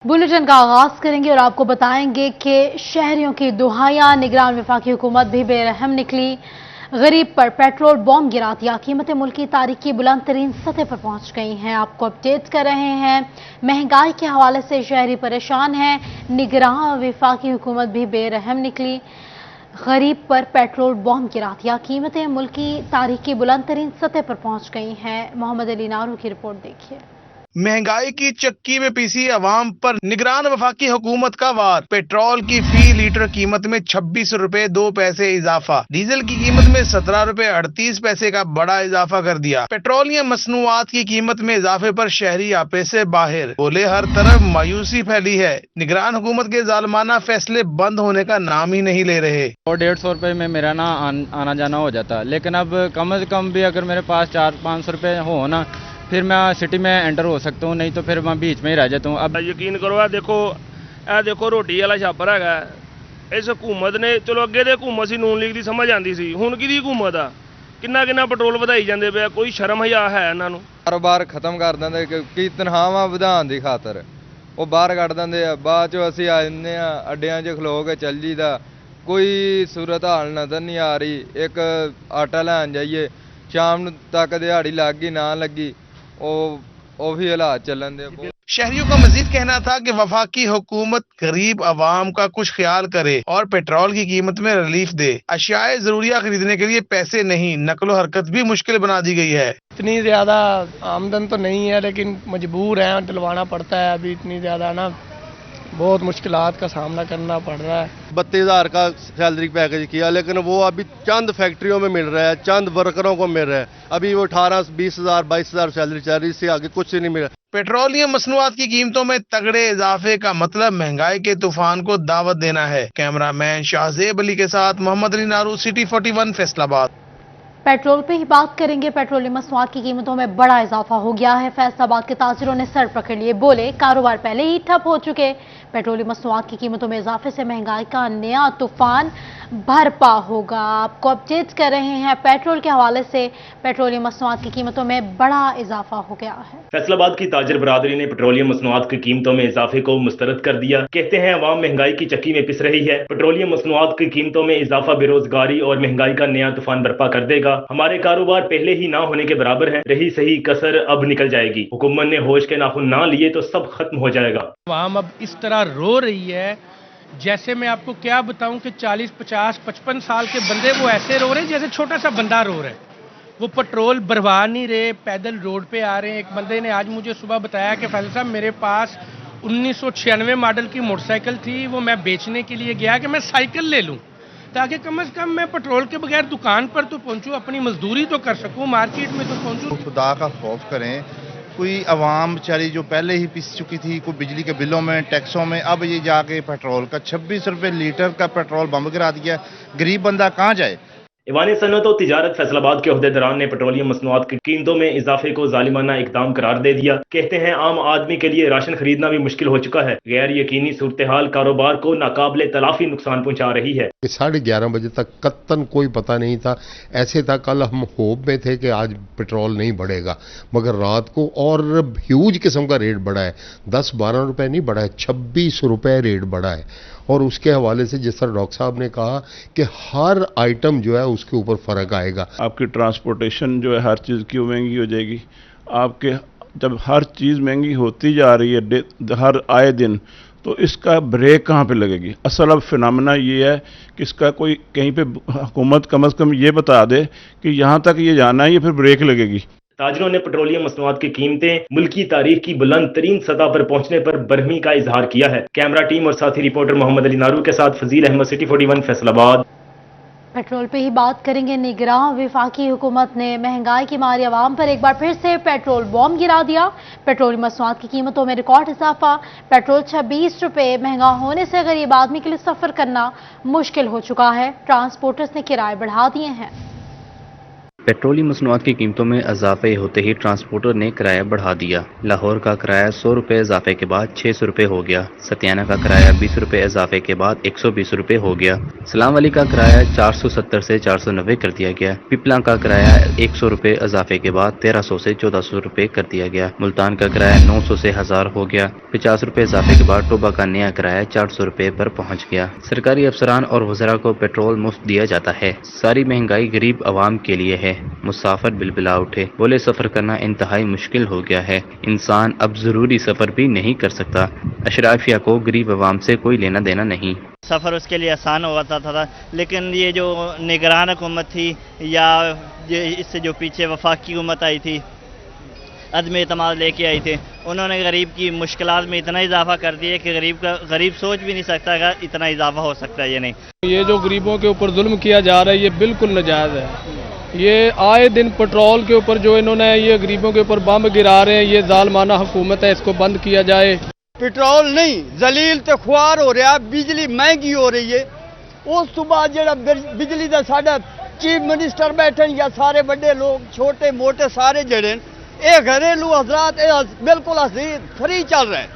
Bulletin का आगाज करेंगे और आपको बताएंगे कि शहरियों की दुहाइयां, निगरान वफाकी हुकूमत भी बेरहम निकली। गरीब पर पेट्रोल बॉम्ब गिरा दिया, कीमतें मुल्क की तारीख की बुलंद तरीन सतह पर पहुंच गई हैं। आपको अपडेट कर रहे हैं। महंगाई के हवाले से शहरी परेशान हैं, निगरान वफाकी हुकूमत भी बेरहम निकली। गरीब पर पेट्रोल बॉम्ब गिरा दिया, कीमतें मुल्क की तारीख की बुलंद तरीन सतह पर पहुंच गई हैं। मोहम्मद अली नारू की रिपोर्ट देखिए। महंगाई की चक्की में पीसी अवाम पर निगरान वफाकी हुकूमत का वार। पेट्रोल की फी लीटर कीमत में 26 रुपए 2 पैसे इजाफा, डीजल की कीमत में 17 रुपए 38 पैसे का बड़ा इजाफा कर दिया। पेट्रोलियम मसनूआत की कीमत में इजाफे पर शहरी आपे से बाहर, बोले हर तरफ मायूसी फैली है। निगरान हुकूमत के जालमाना फैसले बंद होने का नाम ही नहीं ले रहे। और 150 रुपये में मेरा ना आना जाना हो जाता, लेकिन अब कम से कम भी अगर मेरे पास 400-500 रुपये हो ना, फिर मैं सिटी में एंटर हो सकता हूँ, नहीं तो फिर मैं बीच में ही रह जाता हूँ। अब यकीन करो, देखो रोटी वाला छापर है। इस हुकूमत ने चलो अगे तो हुकूमत सी नून लीग की समझ आती सी, हुण किहदी हुकूमत आ? किन्ना पेट्रोल ਵਧਾਈ ਜਾਂਦੇ ਪਿਆ, कोई शर्म हया है ਇਹਨਾਂ ਨੂੰ? ਕਾਰੋਬਾਰ ਖਤਮ ਕਰ ਦਿੰਦੇ ਕਿ ਤਨਖਾਹਾਂ ਵਧਾਉਣ ਦੀ ਖਾਤਰ ਉਹ ਬਾਹਰ ਕੱਢ ਦਿੰਦੇ ਆ। ਬਾਅਦ ਚ ਅਸੀਂ ਆ ਜੰਨੇ ਆ ਅੱਡਿਆਂ 'ਚ ਖਲੋ ਕੇ ਚੱਲ ਜੀਦਾ। ਕੋਈ ਸੂਰਤ ਹਾਲ ਨਜ਼ਰ ਨਹੀਂ ਆ ਰਹੀ। ਇੱਕ ਆਟਾ ਲੈਣ ਜਾਈਏ, ਸ਼ਾਮ ਨੂੰ ਤੱਕ ਦਿਹਾੜੀ ਲੱਗ ਗਈ ਨਾ ਲੱਗੀ, ਉਹ भी हालात चलन दे। शहरियों का मजीद कहना था कि वफाकी हुकूमत गरीब आवाम का कुछ ख्याल करे और पेट्रोल की कीमत में रिलीफ दे। अशियाए जरूरिया खरीदने के लिए पैसे नहीं, नकलो हरकत भी मुश्किल बना दी गई है। इतनी ज़्यादा आमदन तो नहीं है, लेकिन मजबूर हैं, दिलवाना पड़ता है। अभी इतनी ज़्यादा ना बहुत मुश्किलात का सामना करना पड़ रहा है। 32,000 का सैलरी पैकेज किया, लेकिन वो अभी चंद फैक्ट्रियों में मिल रहा है, चंद वर्करों को मिल रहा है। अभी वो 18-20,000 22,000 सैलरी चल रही, इससे आगे कुछ नहीं मिल रहा। पेट्रोलियम मसनूआत की कीमतों में तगड़े इजाफे का मतलब महंगाई के तूफान को दावत देना है। कैमरामैन शाहजेब अली के साथ मोहम्मद अली नारू, सिटी 41, फैसलाबाद। पेट्रोल पे ही बात करेंगे। पेट्रोलियम मसनूआत की कीमतों में बड़ा इजाफा हो गया है। फैसलाबाद के ताजिरों ने सर पकड़ लिए, बोले कारोबार पहले ही ठप हो चुके। पेट्रोलियम मसनूआत की कीमतों में इजाफे से महंगाई का नया तूफान भरपा होगा। आपको अपडेट कर रहे हैं। पेट्रोल के हवाले से पेट्रोलियम मसनूआत की कीमतों में बड़ा इजाफा हो गया है। फैसलाबाद की ताजिर बरादरी ने पेट्रोलियम मसनूआत की कीमतों में इजाफे को मुस्तरद कर दिया। कहते हैं अवाम महंगाई की चक्की में पिस रही है। पेट्रोलियम मसनूआत की कीमतों में इजाफा बेरोजगारी और महंगाई का नया तूफान बर्पा कर देगा। हमारे कारोबार पहले ही ना होने के बराबर है, रही सही कसर अब निकल जाएगी। हुकूमत ने होश के नाखून ना लिए तो सब खत्म हो जाएगा। आवाम अब इस तरह रो रही है, जैसे मैं आपको क्या बताऊं कि 40, 50, 55 साल के बंदे वो ऐसे रो रहे हैं जैसे छोटा सा बंदा रो रहा है। वो पेट्रोल भरवा नहीं रहे, पैदल रोड पे आ रहे हैं। एक बंदे ने आज मुझे सुबह बताया कि फैसल साहब मेरे पास 1996 मॉडल की मोटरसाइकिल थी, वो मैं बेचने के लिए गया कि मैं साइकिल ले लूं ताकि कम से कम मैं पेट्रोल के बगैर दुकान पर तो पहुंचूं, अपनी मजदूरी तो कर सकूं, मार्केट में तो पहुंचूं। खुदा का खौफ करें। कोई आवाम बेचारी जो पहले ही पिस चुकी थी, कोई बिजली के बिलों में, टैक्सों में, अब ये जाके पेट्रोल का 26 रुपए लीटर का पेट्रोल बम गिरा दिया। गरीब बंदा कहाँ जाए? ईवान सनत और तिजारत फैसलाबाद के अहदेदारान ने पेट्रोलियम मसनूआत की कीमतों में इजाफे को जालिमाना इकदाम करार दे दिया। कहते हैं आम आदमी के लिए राशन खरीदना भी मुश्किल हो चुका है। गैर यकीनी सूरत हाल कारोबार को नाकाबिले तलाफी नुकसान पहुंचा रही है। 11:30 बजे तक कत्तन कोई पता नहीं था। ऐसे था कल हम होप में थे कि आज पेट्रोल नहीं बढ़ेगा, मगर रात को और ह्यूज किस्म का रेट बढ़ा है। 10-12 रुपए नहीं बढ़ा है, 26 रुपए रेट बढ़ा है। और उसके हवाले से जिस तरह डॉक्टर साहब ने कहा कि हर आइटम जो है उसके ऊपर फर्क आएगा। आपकी ट्रांसपोर्टेशन जो है हर चीज़ की महंगी हो जाएगी। आपके जब हर चीज़ महंगी होती जा रही है हर आए दिन, तो इसका ब्रेक कहाँ पे लगेगी? असल अब फिनोमेना ये है कि इसका कोई कहीं पे हुकूमत कम से कम ये बता दे कि यहाँ तक ये जाना है, ये फिर ब्रेक लगेगी। ताजरों ने पेट्रोलियम मसनूआत की कीमतें मुल्क की तारीख की बुलंद तरीन सतह पर पहुंचने पर बरहमी का इजहार किया है। कैमरा टीम और साथी रिपोर्टर मोहम्मद अली नारू के साथ फजील अहमद, सिटी 41, फैसलाबाद। पेट्रोल पे ही बात करेंगे। निगरान वफाकी हुकूमत ने महंगाई की मारी आवाम पर एक बार फिर से पेट्रोल बॉम्ब गिरा दिया। पेट्रोलियम मसनूआत की कीमतों में रिकॉर्ड इजाफा। पेट्रोल 26 रुपए महंगा होने से गरीब आदमी के लिए सफर करना मुश्किल हो चुका है। ट्रांसपोर्टर्स ने किराए बढ़ा दिए हैं। पेट्रोलियम मसनूआत की कीमतों में इजाफे होते ही ट्रांसपोर्टर ने किराया बढ़ा दिया। लाहौर का किराया 100 रुपये इजाफे के बाद 600 रुपये हो गया। सतियाना का किराया 20 रुपये इजाफे के बाद 120 रुपये हो गया। सलाम अली का किराया 470 से 490 कर दिया गया। पिपला का किराया 100 रुपये इजाफे के बाद 1300 से 1400 रुपये कर दिया गया। मुल्तान का किराया 900 से 1000 हो गया। 50 रुपये इजाफे के बाद टोबा का नया किराया 400 रुपये पर पहुँच गया। सरकारी अफसरान और वज़रा को पेट्रोल मुफ्त दिया जाता है। सारी महंगाई गरीब आवाम के लिए है। मुसाफिर बिलबिला उठे, बोले सफ़र करना इंतहाई मुश्किल हो गया है। इंसान अब ज़रूरी सफ़र भी नहीं कर सकता। अशराफिया को गरीब आवाम से कोई लेना देना नहीं। सफ़र उसके लिए आसान हो जाता था, लेकिन ये जो निगरान हुकूमत थी या इससे जो पीछे वफाकी हुकूमत आई थी, अदम एतमाद लेके आई थी, उन्होंने गरीब की मुश्किलात में इतना इजाफा कर दिया कि गरीब सोच भी नहीं सकता कि इतना इजाफा हो सकता है। ये नहीं, ये जो गरीबों के ऊपर जुल्म किया जा रहा है ये बिल्कुल नाजायज़ है। ये आए दिन पेट्रोल के ऊपर जो इन्होंने ये गरीबों के ऊपर बम गिरा रहे हैं, ये जालमाना हुकूमत है, इसको बंद किया जाए। पेट्रोल नहीं जलील ते खुआर हो रहा, बिजली महंगी हो रही है। उस तो बाद जो बिजली का साडा चीफ मिनिस्टर बैठे या सारे बड़े लोग छोटे मोटे सारे जड़े ये घरेलू हजरात बिल्कुल फ्री चल रहे हैं।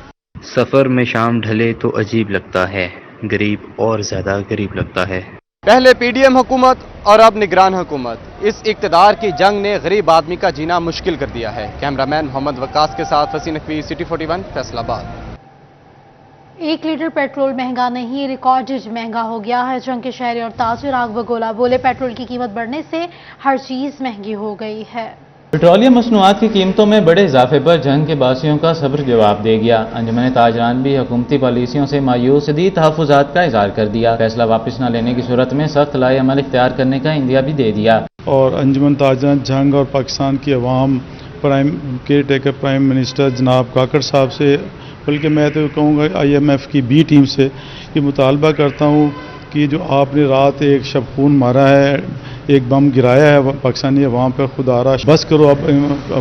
सफ़र में शाम ढले तो अजीब लगता है, गरीब और ज़्यादा गरीब लगता है। पहले पीडीएम हुकूमत और अब निगरान हुकूमत। इस इक़्तिदार की जंग ने गरीब आदमी का जीना मुश्किल कर दिया है। कैमरामैन मोहम्मद वक्कास के साथ Waseem Naqvi, city 41 Faisalabad. 1 litre petrol महंगा नहीं, रिकॉर्डेड महंगा हो गया है। जंग के शहरी और ताजिर आग बगोला बोले, पेट्रोल की कीमत बढ़ने से हर चीज़ महंगी हो गई है। पेट्रोलियम मसनूआत की कीमतों में बड़े इजाफे पर जंग के बासियों का सब्र जवाब दे गया। अंजुमन ताजरान भी हुकूमती पॉलिसियों से मायूस, शदीद तहफ़्फ़ुज़ात का इज़हार कर दिया। फैसला वापस न लेने की सूरत में सख्त लाए अमल इख्तियार करने का इंदिया भी दे दिया। और अंजुमन ताजरान जंग और पाकिस्तान की अवाम prime care taker prime minister जनाब काकड़ साहब से, बल्कि मैं तो कहूँगा IMF की B टीम से ये मुतालबा करता हूँ कि जो आपने रात एक शब खून मारा है, एक बम गिराया है पाकिस्तानी अवाम पर, खुदारा बस करो। अब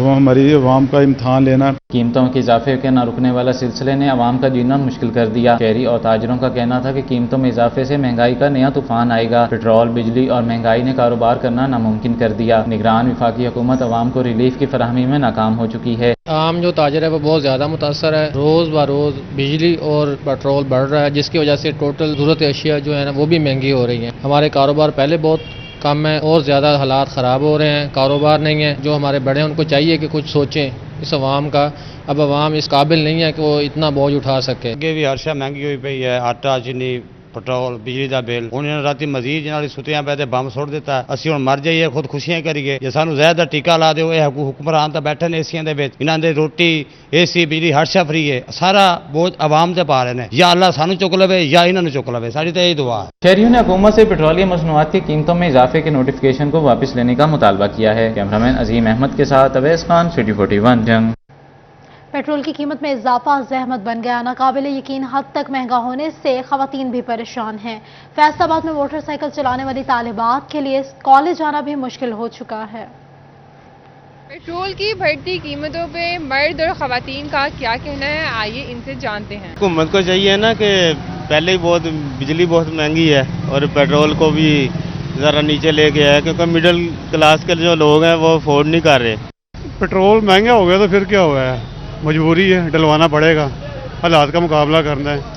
हमारी अवाम का इम्तहान लेना। कीमतों के इजाफे के न रुकने वाला सिलसिले ने अवाम का जीना मुश्किल कर दिया। शहरी और ताजरों का कहना था कि कीमतों में इजाफे से महंगाई का नया तूफान आएगा। पेट्रोल, बिजली और महंगाई ने कारोबार करना नामुमकिन कर दिया। निगरान वफाकी हुकूमत अवाम को रिलीफ की फराहमी में नाकाम हो चुकी है। आम जो ताजर है वो बहुत ज़्यादा मुतासर है। रोज़ ब रोज़ बिजली और पेट्रोल बढ़ रहा है, जिसकी वजह से टोटल ज़रूरत अशिया जो है ना वो भी महंगी हो रही हैं। हमारे कारोबार पहले बहुत कम है और ज़्यादा हालात ख़राब हो रहे हैं, कारोबार नहीं है। जो हमारे बड़े हैं उनको चाहिए कि कुछ सोचें इस अवाम का। अब अवाम इस काबिल नहीं है कि वो इतना बोझ उठा सके। अगे भी हर शय महंगी हुई पई है, आटा, चीनी, पेट्रोल, बिजली का बिल। हुण इन्होंने राती मजीद जिन्हां दी सुत्तियां पै ते बम सुट दिता। असीं हुण मर जाइए, खुद खुशियां करिए, जे सानू ज़हर दा टीका ला दिओ। ये हुक्मरान तां बैठे ने एसियां दे विच, इन्हां दे रोटी, AC, बिजली हर शय फ्री है। सारा बोझ अवाम ते पा रहे हैं। या अल्लाह सानू चुक लवे या इन्हां नू चुक लवे, साडी तां यही दुआ है। शहरियों ने हुकूमत से पेट्रोलियम मसनूआत की कीमतों में इजाफे के नोटिफिकेशन को वापस लेने का मुतालबा किया है। कैमरामैन अजीम अहमद के साथ अवैस खान, सिटी 41 जंग। पेट्रोल की कीमत में इजाफा ज़हमत बन गया। नाकाबिल यकीन हद तक महंगा होने से खवातीन भी परेशान हैं। फैसलाबाद में मोटरसाइकिल चलाने वाली तालिबात के लिए कॉलेज जाना भी मुश्किल हो चुका है। पेट्रोल की बढ़ती कीमतों पे मर्द और खवातीन का क्या कहना है, आइए इनसे जानते हैं। हुकूमत को चाहिए ना कि पहले ही बहुत बिजली बहुत महंगी है और पेट्रोल को भी ज़रा नीचे लेके आए, क्योंकि मिडिल क्लास के जो लोग हैं वो अफोर्ड नहीं कर रहे। पेट्रोल महंगा हो गया तो फिर क्या हुआ है, मजबूरी है, डलवाना पड़ेगा, हालात का मुकाबला करना है।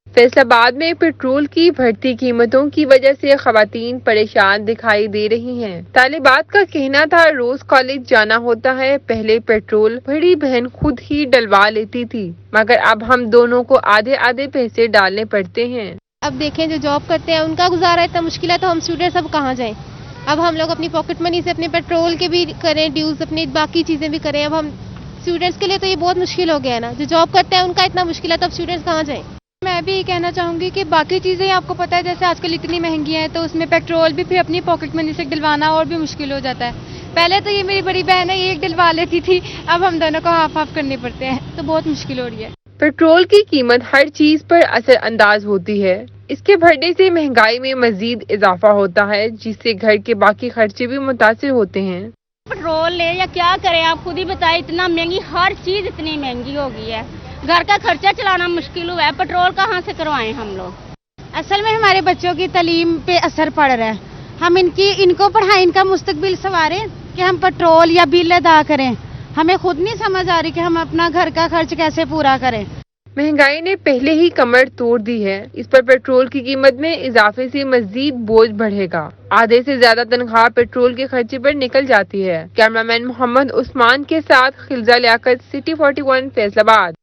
फैसलाबाद में पेट्रोल की बढ़ती कीमतों की वजह से खवातीन परेशान दिखाई दे रही हैं। तालिबात का कहना था रोज कॉलेज जाना होता है, पहले पेट्रोल बड़ी बहन खुद ही डलवा लेती थी, मगर अब हम दोनों को आधे आधे पैसे डालने पड़ते हैं। अब देखें जो जॉब करते हैं उनका गुजारा इतना मुश्किल है, तो हम स्टूडेंट सब कहाँ जाएं। अब हम लोग अपनी पॉकेट मनी से अपने पेट्रोल के भी करें ड्यूज, अपनी बाकी चीजें भी करें। अब हम स्टूडेंट्स के लिए तो ये बहुत मुश्किल हो गया है ना, जो जॉब करते हैं उनका इतना मुश्किल है, तब स्टूडेंट्स कहाँ जाएं। मैं भी ये कहना चाहूँगी कि बाकी चीज़ें आपको पता है जैसे आजकल इतनी महंगी हैं, तो उसमें पेट्रोल भी फिर अपनी पॉकेट मनी से डलवाना और भी मुश्किल हो जाता है। पहले तो ये मेरी बड़ी बहन है, ये एक डलवा लेती थी, अब हम दोनों को हाफ हाफ करने पड़ते हैं, तो बहुत मुश्किल हो रही है। पेट्रोल की कीमत हर चीज पर असर अंदाज होती है। इसके बढ़ने से महंगाई में मजीद इजाफा होता है, जिससे घर के बाकी खर्चे भी मुतासिर होते हैं। पेट्रोल ले या क्या करें, आप खुद ही बताएं, इतना महंगी हर चीज इतनी महंगी हो गई है, घर का खर्चा चलाना मुश्किल हुआ है, पेट्रोल कहाँ से करवाएं हम लोग। असल में हमारे बच्चों की तालीम पे असर पड़ रहा है, हम इनको पढ़ाएं, इनका मुस्तकबिल संवारें कि हम पेट्रोल या बिल अदा करें। हमें खुद नहीं समझ आ रही कि हम अपना घर का खर्च कैसे पूरा करें। महंगाई ने पहले ही कमर तोड़ दी है, इस पर पेट्रोल की कीमत में इजाफे से मजीद बोझ बढ़ेगा। आधे से ज्यादा तनख्वाह पेट्रोल के खर्चे पर निकल जाती है। कैमरामैन मोहम्मद उस्मान के साथ खिलजा लियाकत, सिटी 41 फैसलाबाद।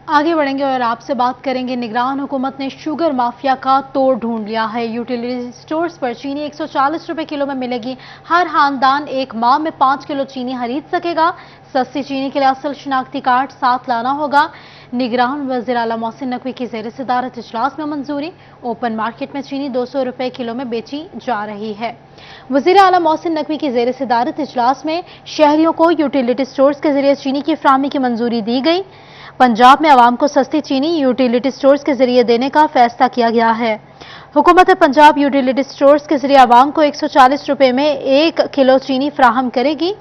आगे बढ़ेंगे और आपसे बात करेंगे। निगरान हुकूमत ने शुगर माफिया का तोड़ ढूंढ लिया है। यूटिलिटी स्टोर्स पर चीनी 140 रुपए किलो में मिलेगी। हर खानदान एक माह में 5 किलो चीनी खरीद सकेगा। सस्ती चीनी के लिए असल शनाख्ती कार्ड साथ लाना होगा। निगरान वज़ीर आला मोहसिन नकवी की ज़ेर सदारत इजलास में मंजूरी। ओपन मार्केट में चीनी 200 रुपए किलो में बेची जा रही है। वज़ीर आला मोहसिन नकवी की ज़ेर सदारत इजलास में शहरियों को यूटिलिटी स्टोर्स के जरिए चीनी की फराहमी की मंजूरी दी गई। पंजाब में आवाम को सस्ती चीनी यूटिलिटी स्टोर्स के जरिए देने का फैसला किया गया है। हुकूमत पंजाब यूटिलिटी स्टोर्स के जरिए आवाम को 140 रुपए में 1 किलो चीनी फराहम करेगी।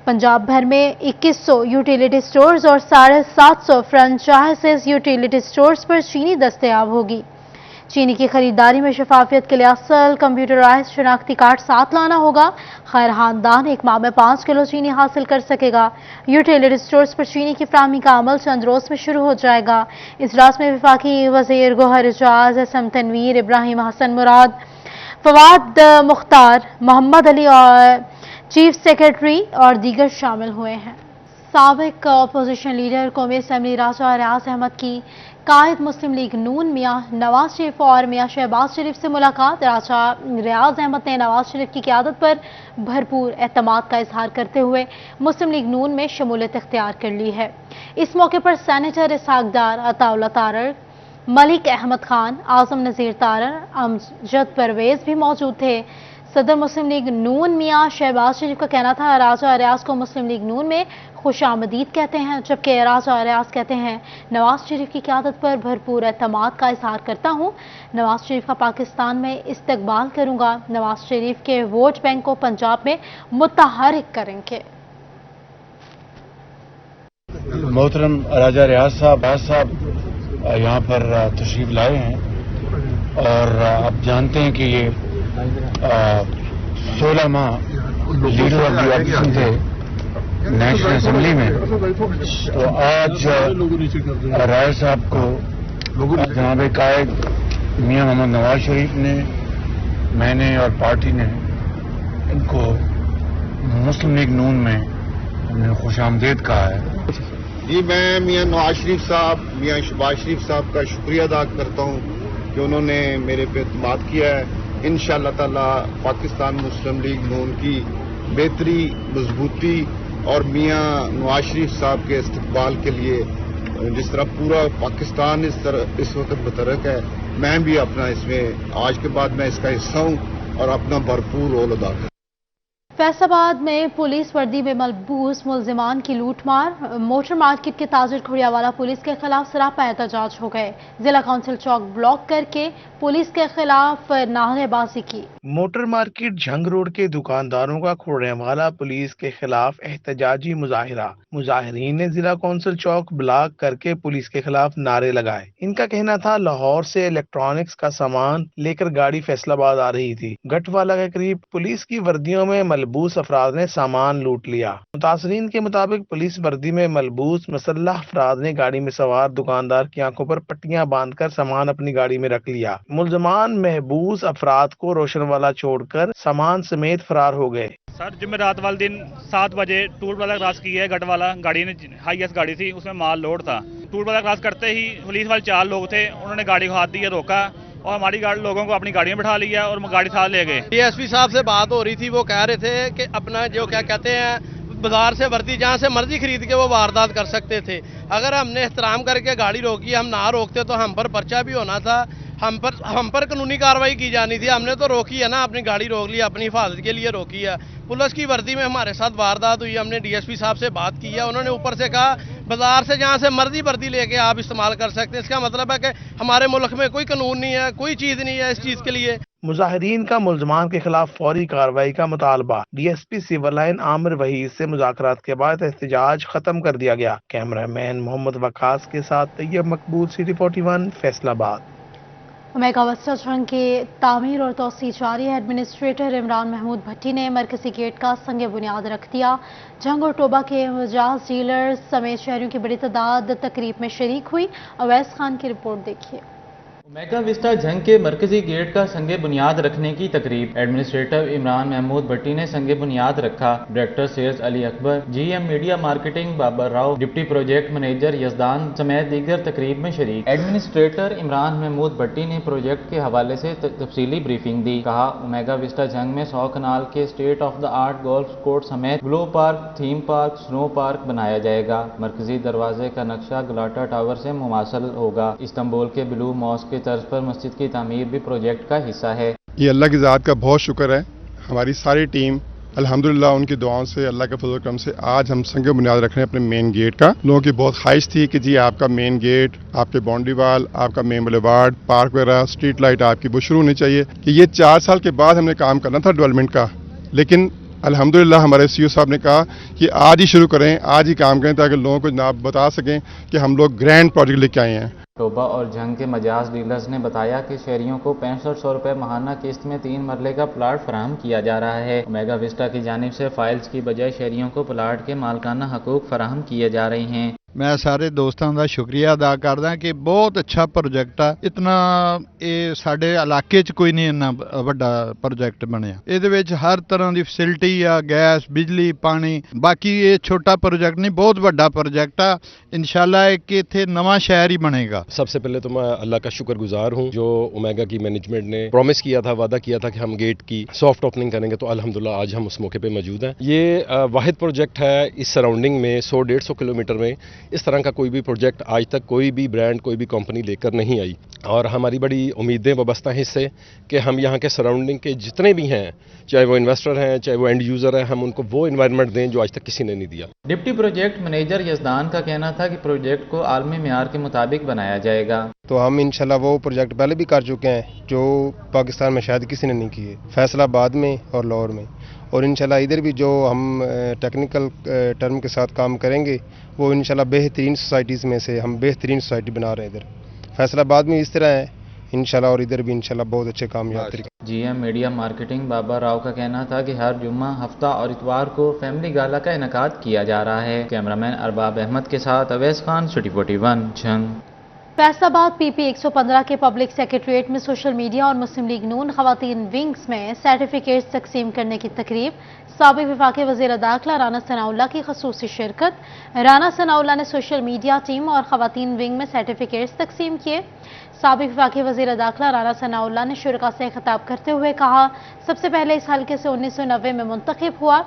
पंजाब भर में 2100 यूटिलिटी स्टोर्स और 750 फ्रेंचाइज यूटिलिटी स्टोर्स पर चीनी दस्तयाब होगी। चीनी की खरीदारी में शफाफियत के लिए असल कंप्यूटराइज शनाख्ती कार्ड साथ लाना होगा। खैर खानदान एक माह में 5 किलो चीनी हासिल कर सकेगा। यूटिलिटी स्टोर्स पर चीनी की फराहमी का अमल चंद रोज में शुरू हो जाएगा। इजलास में वफाकी वजीर गोहर एजाज, एसएम तनवीर, इब्राहिम हसन मुराद, फवाद मुख्तार, मोहम्मद अली और चीफ सेक्रेटरी और दीगर शामिल हुए हैं। साबिक अपोजिशन लीडर कौमी असम्बली राजा रियाज अहमद की कायद मुस्लिम लीग नून मियां नवाज शरीफ और मियां शहबाज शरीफ से मुलाकात। राजा रियाज अहमद ने नवाज शरीफ की क़यादत पर भरपूर एतमाद का इजहार करते हुए मुस्लिम लीग नून में शमूलियत इख्तियार कर ली है। इस मौके पर सेनेटर इसहाक डार, अताउल्ला तारर, मलिक अहमद खान, आजम नज़ीर तारर, अमजद परवेज भी मौजूद थे। सदर मुस्लिम लीग नून मियां शहबाज शरीफ का कहना था राजा रियाज को मुस्लिम लीग नून में खुश आमदीद कहते हैं, जबकि राजा रियाज कहते हैं नवाज शरीफ की क़यादत पर भरपूर एतमाद का इजहार करता हूँ। नवाज शरीफ का पाकिस्तान में इस्तकबाल करूँगा। नवाज शरीफ के वोट बैंक को पंजाब में मुतहर्रिक करेंगे। मोहतरम राजा रियाज साहब यहाँ पर तशरीफ लाए हैं और आप जानते हैं कि ये 16 माह लीडर ऑफ दी ऑपोजिशन थे नेशनल असेंबली में। तो आज राय साहब को जनाब कायद मियां मोहम्मद नवाज शरीफ ने, मैंने और पार्टी ने इनको मुस्लिम लीग नून में हमने खुशामदीद कहा है। जी मैं मियां नवाज शरीफ साहब, मियां शहबाज शरीफ साहब का शुक्रिया अदा करता हूँ कि उन्होंने मेरे पे एतमाद किया है। इंशाअल्लाह ताला पाकिस्तान मुस्लिम लीग नून की बेहतरी, मजबूती और मियां नवाज शरीफ साहब के इस्तकबाल के लिए जिस तरह पूरा पाकिस्तान इस वक्त मुतहर्रिक है, मैं भी अपना इसमें आज के बाद मैं इसका हिस्सा हूँ और अपना भरपूर रोल अदा करूँ। फैसलाबाद में पुलिस वर्दी में मलबूस मुलजिमान की लूटमार। मोटर मार्केट के ताजिर खुड़ियावाला पुलिस के खिलाफ सरापा एहतजाज हो गए। जिला काउंसिल चौक ब्लॉक करके पुलिस के खिलाफ नारेबाजी की। मोटर मार्केट झंग रोड के दुकानदारों का खुड़ियावाला पुलिस के खिलाफ एहतजाजी मुजाहिरा। मुजाहिरीन ने जिला काउंसिल चौक ब्लॉक करके पुलिस के खिलाफ नारे लगाए। इनका कहना था लाहौर से इलेक्ट्रॉनिक्स का सामान लेकर गाड़ी फैसलाबाद आ रही थी। गटवाला के करीब पुलिस की वर्दियों में मलबूस अफराद ने सामान लूट लिया। मुतासरीन के मुताबिक पुलिस वर्दी में मलबूस मुसल्लह अफराद ने गाड़ी में सवार दुकानदार की आंखों पर पट्टियां बांधकर सामान अपनी गाड़ी में रख लिया। मुलजमान महबूस अफराद को रोशनवाला छोड़कर सामान समेत फरार हो गए। सर जुमेरात वाले दिन 7 बजे टूल प्लाजा क्रॉस किया है। गटवाला गाड़ी ने हाईएस्ट गाड़ी थी, उसमें माल लोड था। टूल प्लाजा क्रॉस करते ही पुलिस वाले 4 लोग थे, उन्होंने गाड़ी को हाथ दिया, रोका और हमारी लोगों को अपनी गाड़ी में बैठा लिया और गाड़ी साथ ले गए। डीएसपी साहब से बात हो रही थी, वो कह रहे थे कि अपना जो क्या कहते हैं बाजार से वर्दी जहाँ से मर्जी खरीद के वो वारदात कर सकते थे। अगर हमने एहतराम करके गाड़ी रोकी, हम ना रोकते तो हम पर पर्चा भी होना था, हम पर कानूनी कार्रवाई की जानी थी। हमने तो रोकी है ना, अपनी गाड़ी रोक ली, अपनी हिफाजत के लिए रोकी है। पुलिस की वर्दी में हमारे साथ वारदात हुई। हमने डीएसपी साहब से बात की है, उन्होंने ऊपर से कहा बाजार से जहाँ से मर्जी वर्दी लेके आप इस्तेमाल कर सकते हैं। इसका मतलब है कि हमारे मुल्क में कोई कानून नहीं है, कोई चीज नहीं है इस चीज के लिए। मुजाहिरीन का मुलजमान के खिलाफ फौरी कार्रवाई का मुतालबा। DSP civil line Aamir Waheed से मुज़ाकरात के बाद एहतजाज खत्म कर दिया गया। कैमरामैन मोहम्मद वकास के साथ तैयब मकबूल, city 41 Faisalabad. Omega Vista Jhang की तामीर और तोसी जारी है। एडमिनिस्ट्रेटर इमरान महमूद भट्टी ने मरकजी गेट का संग बुनियाद रख दिया। झंग और टोबा के मजाज डीलर्स समेत शहरियों की बड़ी तादाद तकरीब में शरीक हुई। अवैस खान की रिपोर्ट देखिए। ओमेगा विस्टा झंग के मरकजी गेट का संगे बुनियाद रखने की तकरीब एडमिनिस्ट्रेटर इमरान महमूद भट्टी ने संगे बुनियाद रखा। Director sales Ali Akbar, GM media marketing Babar Rao, deputy project manager Yazdan समेत दीगर तकरीब में शरीक। एडमिनिस्ट्रेटर इमरान महमूद भट्टी ने प्रोजेक्ट के हवाले से तफसीली ब्रीफिंग दी। कहा, ओमेगा विस्टा झंग में 100 कनाल के state of the art golf course समेत glow park, theme park, snow park बनाया जाएगा। मरकजी दरवाजे का नक्शा गलाटा टावर से मुमासल होगा। इस्तांबुल के ब्लू मॉस्क के तर्ज पर मस्जिद की तामीर भी प्रोजेक्ट का हिस्सा है। ये अल्लाह की ज़ात का बहुत शुक्र है, हमारी सारी टीम अल्हम्दुलिल्लाह उनकी दुआओं से, अल्लाह के फजल करम से आज हम संग बुनियाद रख रहे हैं अपने मेन गेट का। लोगों की बहुत ख्वाहिश थी कि जी आपका मेन गेट, आपके बाउंड्री वाल, आपका मेन बुलेवार्ड, पार्क वगैरह, स्ट्रीट लाइट आपकी वो शुरू होनी चाहिए। कि ये 4 साल के बाद हमने काम करना था डेवलपमेंट का, लेकिन अल्हम्दुलिल्लाह हमारे सीईओ साहब ने कहा कि आज ही शुरू करें, आज ही काम करें, ताकि लोगों को जनाब बता सकें कि हम लोग ग्रैंड प्रोजेक्ट लेके आए हैं। टोबा और झंग के मजाज डीलर्स ने बताया कि शहरियों को 6500 रुपए माहाना किस्त में 3 मरले का प्लाट फराहम किया जा रहा है। ओमेगा विस्टा की जानिब से फाइल्स की बजाय शहरियों को प्लाट के मालकाना हकूक फराहम किए जा रहे हैं। मैं सारे दोस्तों का शुक्रिया अदा करदा कि बहुत अच्छा प्रोजेक्ट है। इतना ये साडे इलाके च कोई नहीं इन्ना वड्डा प्रोजेक्ट बनया। इहदे विच हर तरह की फैसिलिटी आ, गैस, बिजली, पानी। बाकी ये छोटा प्रोजेक्ट नहीं, बहुत वड्डा प्रोजेक्ट है। इंशाल्लाह कि इत्थे नवा शहर ही बनेगा। सबसे पहले तो मैं अल्लाह का शुक्रगुजार हूँ जो ओमेगा की मैनेजमेंट ने प्रॉमिस किया था, वादा किया था कि हम गेट की सॉफ्ट ओपनिंग करेंगे, तो अल्हम्दुलिल्लाह आज हम उस मौके पे मौजूद हैं। ये वाहिद प्रोजेक्ट है इस सराउंडिंग में 100-150 किलोमीटर में इस तरह का कोई भी प्रोजेक्ट आज तक कोई भी ब्रांड, कोई भी कंपनी लेकर नहीं आई। और हमारी बड़ी उम्मीदें वाबस्ता हैं इससे कि हम यहाँ के सराउंडिंग के जितने भी हैं, चाहे वो इन्वेस्टर हैं, चाहे वो एंड यूज़र हैं, हम उनको वो इन्वायरमेंट दें जो आज तक किसी ने नहीं दिया। डिप्टी प्रोजेक्ट मैनेजर यजदान का कहना था कि प्रोजेक्ट को आलमी मेयार के मुताबिक बनाया जाएगा। तो हम इंशाल्लाह वो प्रोजेक्ट पहले भी कर चुके हैं जो पाकिस्तान में शायद किसी ने नहीं किए, फैसलाबाद में और लाहौर में। और इंशाल्लाह इधर भी जो हम टेक्निकल टर्म के साथ काम करेंगे वो इंशाल्लाह बेहतरीन सोसाइटीज़ में से हम बेहतरीन सोसाइटी बना रहे हैं। इधर फैसलाबाद में इस तरह है इंशाल्लाह, और इधर भी इंशाल्लाह बहुत अच्छे कामयाब तरीके। GM media marketing Babar Rao का कहना था कि हर जुम्मा, हफ्ता और इतवार को फैमिली गाला का इनेकाद किया जा रहा है। कैमरामैन अरबाब अहमद के साथ अवैस खान, सिटी 41, झंग। फैसलाबाद पीपी 115 के पब्लिक सेक्रेटरिएट में सोशल मीडिया और मुस्लिम लीग नून खवातीन विंग्स में सर्टिफिकेट्स तकसीम करने की तकरीब। साबिक वफाकी वज़ीर दाखिला राना सनाउल्लाह की खसूसी शिरकत। राना सनाउल्लाह ने सोशल मीडिया टीम और खवातीन विंग में सर्टिफिकेट्स तकसीम किए। साबिक वफाकी वज़ीर दाखिला राना सनाउल्लाह ने शुरका से खिताब करते हुए कहा, सबसे पहले इस हल्के से 1990 में मुंतखब हुआ।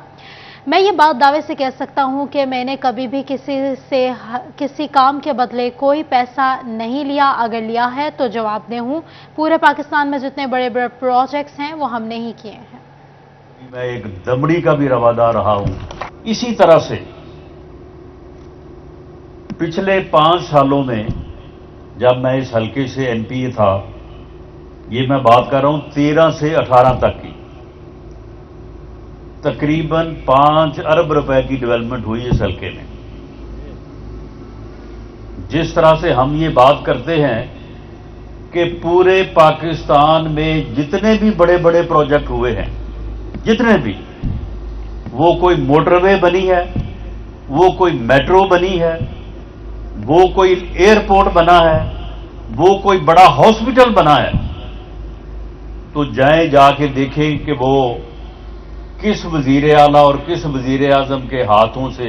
मैं ये बात दावे से कह सकता हूं कि मैंने कभी भी किसी काम के बदले कोई पैसा नहीं लिया। अगर लिया है तो जवाबदेह हूं। पूरे पाकिस्तान में जितने बड़े बड़े प्रोजेक्ट्स हैं वो हमने ही किए हैं। मैं एक दमड़ी का भी रवादार रहा हूं। इसी तरह से पिछले 5 सालों में जब मैं इस हल्के से एमपी था, ये मैं बात कर रहा हूं 13 से 18 तक की, तकरीबन 5 अरब रुपए की डेवलपमेंट हुई इस हल्के में। जिस तरह से हम ये बात करते हैं कि पूरे पाकिस्तान में जितने भी बड़े बड़े प्रोजेक्ट हुए हैं, जितने भी, वो कोई मोटरवे बनी है, वो कोई मेट्रो बनी है, वो कोई एयरपोर्ट बना है, वो कोई बड़ा हॉस्पिटल बना है, तो जाएं जाके देखें कि वो किस वजीर आला और किस वजीर आजम के हाथों से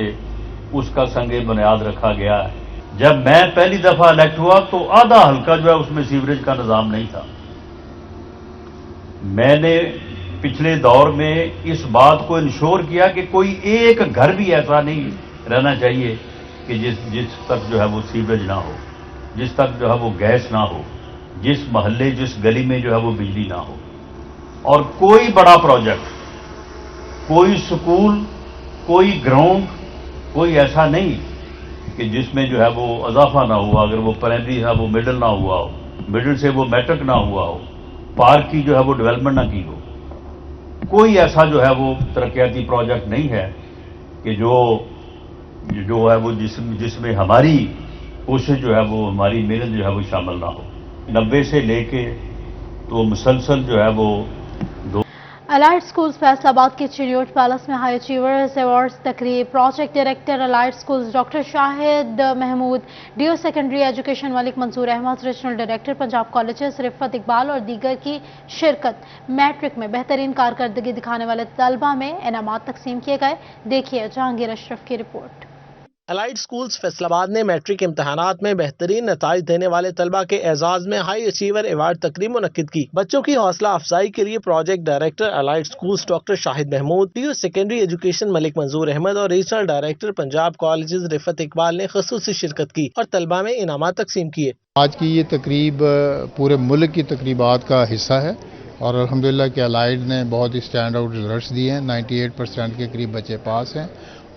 उसका संगे बुनियाद रखा गया है। जब मैं पहली दफा इलेक्ट हुआ तो आधा हल्का जो है उसमें सीवरेज का निजाम नहीं था। मैंने पिछले दौर में इस बात को इंश्योर किया कि कोई एक घर भी ऐसा नहीं रहना चाहिए कि जिस तक जो है वो सीवरेज ना हो, जिस तक जो है वो गैस ना हो, जिस महल्ले, जिस गली में जो है वो बिजली ना हो। और कोई बड़ा प्रोजेक्ट, कोई स्कूल, कोई ग्राउंड, कोई ऐसा नहीं कि जिसमें जो है वो इजाफा ना हुआ। अगर वो प्राइमरी है वो मिडिल ना हुआ हो, मिडिल से वो मैट्रिक ना हुआ हो, पार्क की जो है वो डेवलपमेंट ना की हो। कोई ऐसा जो है वो तरक्याती प्रोजेक्ट नहीं है कि जो है वो जिसमें हमारी कोशिश जो है वो, हमारी मेहनत जो है वो शामिल ना हो। 90 से लेके तो मुसलसल जो है वो अलाइड स्कूल्स फैसलाबाद के चिड़ियोट पैलेस में हाई अचीवर्स अवार्ड्स तकरीब project director allied schools doctor Shahid Mahmood, DO secondary education Malik Mansoor Ahmad, regional director Punjab colleges Rifat Iqbal और दीगर की शिरकत। मैट्रिक में बेहतरीन कारकर्दगी दिखाने वाले तलबा में इनामात तकसीम किए गए। देखिए जहांगीर अशरफ की रिपोर्ट। अलाइड स्कूल्स फैसलाबाद ने मैट्रिक इम्तहानात में बेहतरीन नताइज देने वाले तलबा के एजाज में हाई अचीवर अवार्ड तकरीब मुनक्किद की। बच्चों की हौसला अफजाई के लिए project director allied schools doctor Shahid Mahmood, DO secondary education Malik Mansoor Ahmad और regional director Punjab colleges Rifat Iqbal ने खसूसी शिरकत की और तलबा में इनामात तकसीम किए। आज की ये तकरीब पूरे मुल्क की तकरीबात का हिस्सा है और अल्हम्दुलिल्लाह कि अलाइड ने बहुत ही स्टैंड आउट रिजल्ट्स दिए हैं। 98% के करीब बच्चे पास हैं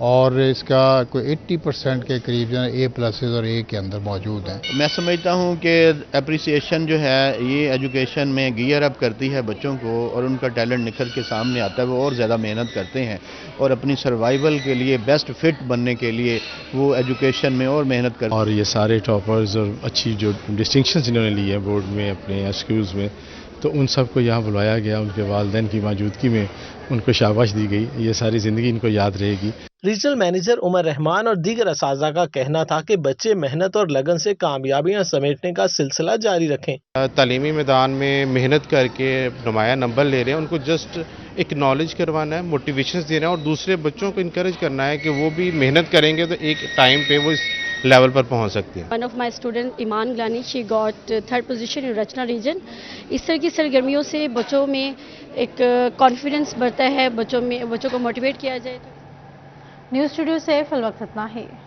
और इसका कोई 80% के करीब जो है A+ और A के अंदर मौजूद हैं। मैं समझता हूँ कि अप्रिसिएशन जो है ये एजुकेशन में गियर अप करती है बच्चों को और उनका टैलेंट निखर के सामने आता है। वो और ज़्यादा मेहनत करते हैं और अपनी सर्वाइवल के लिए बेस्ट फिट बनने के लिए वो एजुकेशन में और मेहनत करते हैं। और ये सारे टॉपर्स और अच्छी जो डिस्टिंक्शंस इन्होंने ली है बोर्ड में अपने स्कूल्स में, तो उन सबको यहाँ बुलाया गया। उनके वालिदैन की मौजूदगी में उनको शाबाश दी गई। ये सारी ज़िंदगी इनको याद रहेगी। रीजनल मैनेजर उमर रहमान और दीगर असातिज़ा का कहना था कि बच्चे मेहनत और लगन से कामयाबियां समेटने का सिलसिला जारी रखें। तालीमी मैदान में मेहनत करके नुमाया नंबर ले रहे हैं, उनको जस्ट एक नॉलेज करवाना है, मोटिवेशन देना है और दूसरे बच्चों को इनकरेज करना है कि वो भी मेहनत करेंगे तो एक टाइम पे वो इस लेवल पर पहुंच सकती है। One of my student Iman Gilani, she got 3rd position in Rachna region. इस तरह की सरगर्मियों से बच्चों में एक कॉन्फिडेंस बढ़ता है, बच्चों को मोटिवेट किया जाए। न्यूज़ स्टूडियो से फिल वक्त इतना ही।